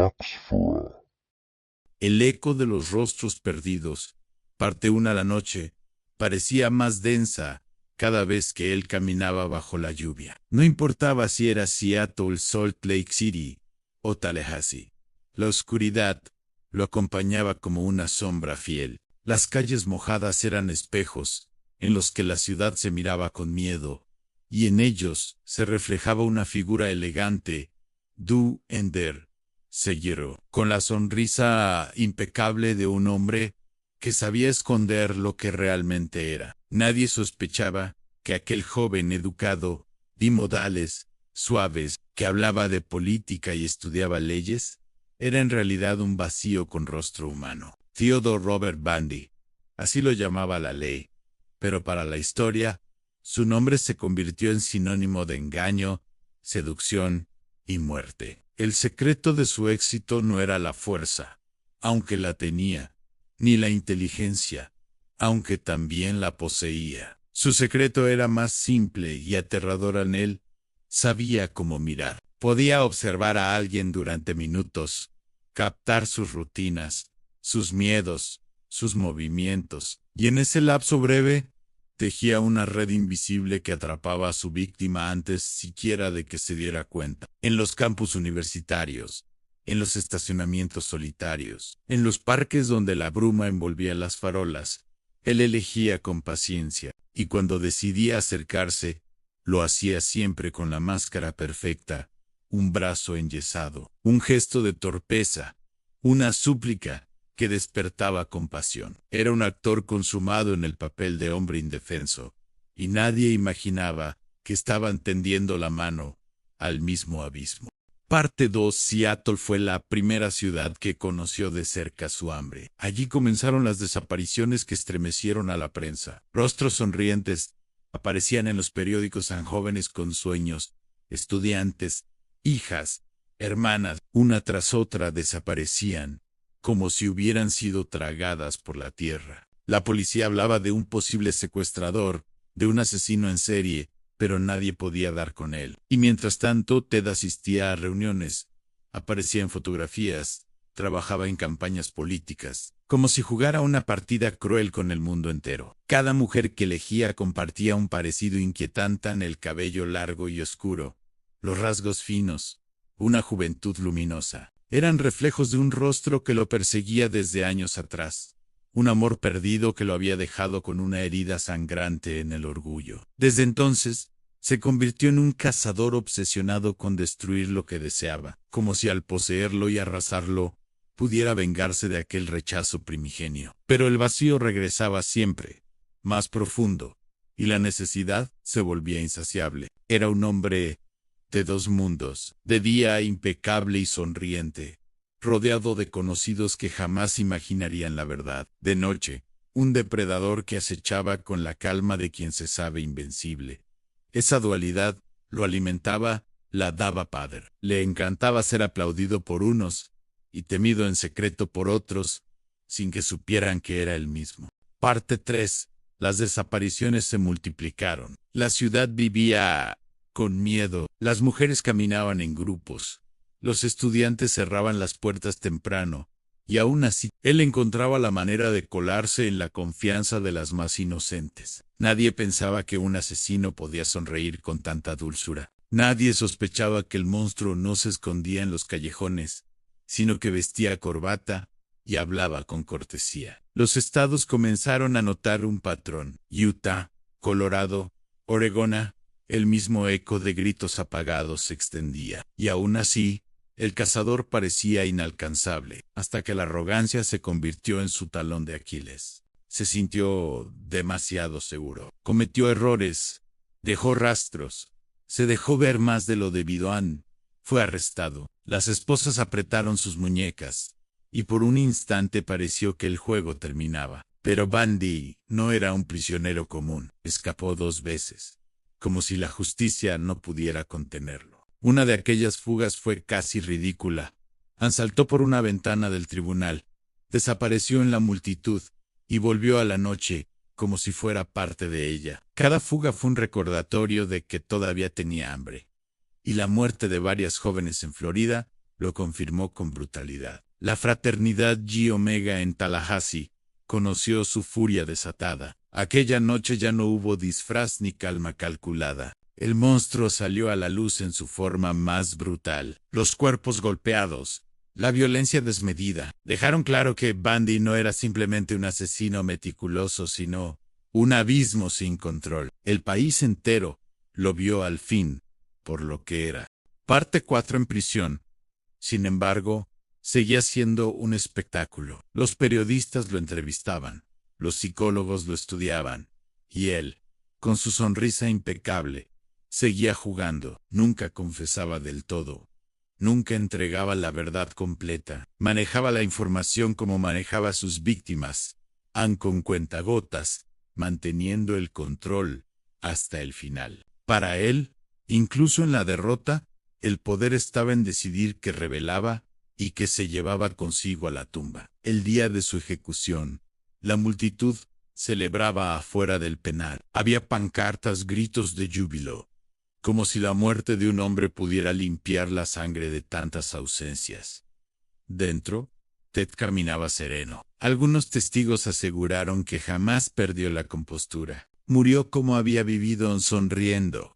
Foxborough. El eco de los rostros perdidos, parte 1 a la noche, parecía más densa cada vez que él caminaba bajo la lluvia. No importaba si era Seattle, Salt Lake City o Tallahassee. La oscuridad lo acompañaba como una sombra fiel. Las calles mojadas eran espejos en los que la ciudad se miraba con miedo, y en ellos se reflejaba una figura elegante, do and der, Seguiro, con la sonrisa impecable de un hombre que sabía esconder lo que realmente era. Nadie sospechaba que aquel joven educado, de modales suaves, que hablaba de política y estudiaba leyes, era en realidad un vacío con rostro humano. Theodore Robert Bundy, así lo llamaba la ley, pero para la historia, su nombre se convirtió en sinónimo de engaño, seducción y muerte. El secreto de su éxito no era la fuerza, aunque la tenía, ni la inteligencia, aunque también la poseía. Su secreto era más simple y aterrador en él. Sabía cómo mirar. Podía observar a alguien durante minutos, captar sus rutinas, sus miedos, sus movimientos, y en ese lapso breve, tejía una red invisible que atrapaba a su víctima antes siquiera de que se diera cuenta. En los campus universitarios, en los estacionamientos solitarios, en los parques donde la bruma envolvía las farolas, él elegía con paciencia, y cuando decidía acercarse, lo hacía siempre con la máscara perfecta, un brazo enyesado, un gesto de torpeza, una súplica que despertaba compasión. Era un actor consumado en el papel de hombre indefenso, y nadie imaginaba que estaban tendiendo la mano al mismo abismo. Parte 2. Seattle fue la primera ciudad que conoció de cerca su hambre. Allí comenzaron las desapariciones que estremecieron a la prensa. Rostros sonrientes aparecían en los periódicos a jóvenes con sueños, estudiantes, hijas, hermanas, una tras otra desaparecían, como si hubieran sido tragadas por la tierra. La policía hablaba de un posible secuestrador, de un asesino en serie, pero nadie podía dar con él. Y mientras tanto, Ted asistía a reuniones, aparecía en fotografías, trabajaba en campañas políticas, como si jugara una partida cruel con el mundo entero. Cada mujer que elegía compartía un parecido inquietante en el cabello largo y oscuro, los rasgos finos, una juventud luminosa. Eran reflejos de un rostro que lo perseguía desde años atrás, un amor perdido que lo había dejado con una herida sangrante en el orgullo. Desde entonces, se convirtió en un cazador obsesionado con destruir lo que deseaba, como si al poseerlo y arrasarlo, pudiera vengarse de aquel rechazo primigenio. Pero el vacío regresaba siempre, más profundo, y la necesidad se volvía insaciable. Era un hombre de dos mundos, de día impecable y sonriente, rodeado de conocidos que jamás imaginarían la verdad. De noche, un depredador que acechaba con la calma de quien se sabe invencible. Esa dualidad lo alimentaba, la daba padre. Le encantaba ser aplaudido por unos y temido en secreto por otros, sin que supieran que era el mismo. Parte 3. Las desapariciones se multiplicaron. La ciudad vivía con miedo. Las mujeres caminaban en grupos. Los estudiantes cerraban las puertas temprano, y aún así, él encontraba la manera de colarse en la confianza de las más inocentes. Nadie pensaba que un asesino podía sonreír con tanta dulzura. Nadie sospechaba que el monstruo no se escondía en los callejones, sino que vestía corbata y hablaba con cortesía. Los estados comenzaron a notar un patrón. Utah, Colorado, Oregón. El mismo eco de gritos apagados se extendía, y aún así, el cazador parecía inalcanzable, hasta que la arrogancia se convirtió en su talón de Aquiles. Se sintió demasiado seguro. Cometió errores, dejó rastros, se dejó ver más de lo debido. Fue arrestado. Las esposas apretaron sus muñecas, y por un instante pareció que el juego terminaba. Pero Bundy no era un prisionero común. Escapó 2 veces. Como si la justicia no pudiera contenerlo. Una de aquellas fugas fue casi ridícula. Saltó por una ventana del tribunal, desapareció en la multitud, y volvió a la noche, como si fuera parte de ella. Cada fuga fue un recordatorio de que todavía tenía hambre. Y la muerte de varias jóvenes en Florida lo confirmó con brutalidad. La fraternidad Chi Omega en Tallahassee conoció su furia desatada. Aquella noche ya no hubo disfraz ni calma calculada. El monstruo salió a la luz en su forma más brutal. Los cuerpos golpeados, la violencia desmedida, dejaron claro que Bundy no era simplemente un asesino meticuloso, sino un abismo sin control. El país entero lo vio al fin por lo que era. Parte 4 en prisión. Sin embargo, seguía siendo un espectáculo. Los periodistas lo entrevistaban, los psicólogos lo estudiaban, y él, con su sonrisa impecable, seguía jugando. Nunca confesaba del todo. Nunca entregaba la verdad completa. Manejaba la información como manejaba a sus víctimas, con cuentagotas, manteniendo el control hasta el final. Para él, incluso en la derrota, el poder estaba en decidir qué revelaba y qué se llevaba consigo a la tumba. El día de su ejecución, la multitud celebraba afuera del penal. Había pancartas, gritos de júbilo, como si la muerte de un hombre pudiera limpiar la sangre de tantas ausencias. Dentro, Ted caminaba sereno. Algunos testigos aseguraron que jamás perdió la compostura. Murió como había vivido, sonriendo,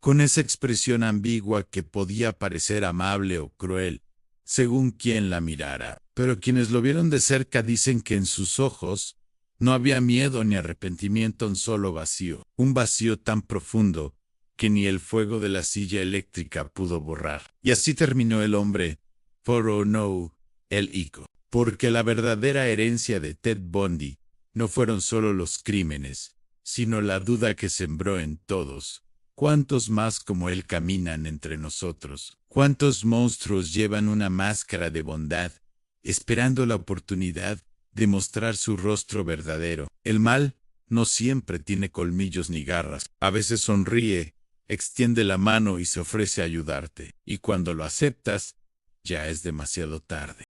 con esa expresión ambigua que podía parecer amable o cruel, según quien la mirara. Pero quienes lo vieron de cerca dicen que en sus ojos no había miedo ni arrepentimiento, solo vacío. Un vacío tan profundo que ni el fuego de la silla eléctrica pudo borrar. Y así terminó el hombre, for oh no, el Ico. Porque la verdadera herencia de Ted Bundy no fueron solo los crímenes, sino la duda que sembró en todos. ¿Cuántos más como él caminan entre nosotros? ¿Cuántos monstruos llevan una máscara de bondad, esperando la oportunidad de mostrar su rostro verdadero? El mal no siempre tiene colmillos ni garras. A veces sonríe, extiende la mano y se ofrece a ayudarte. Y cuando lo aceptas, ya es demasiado tarde.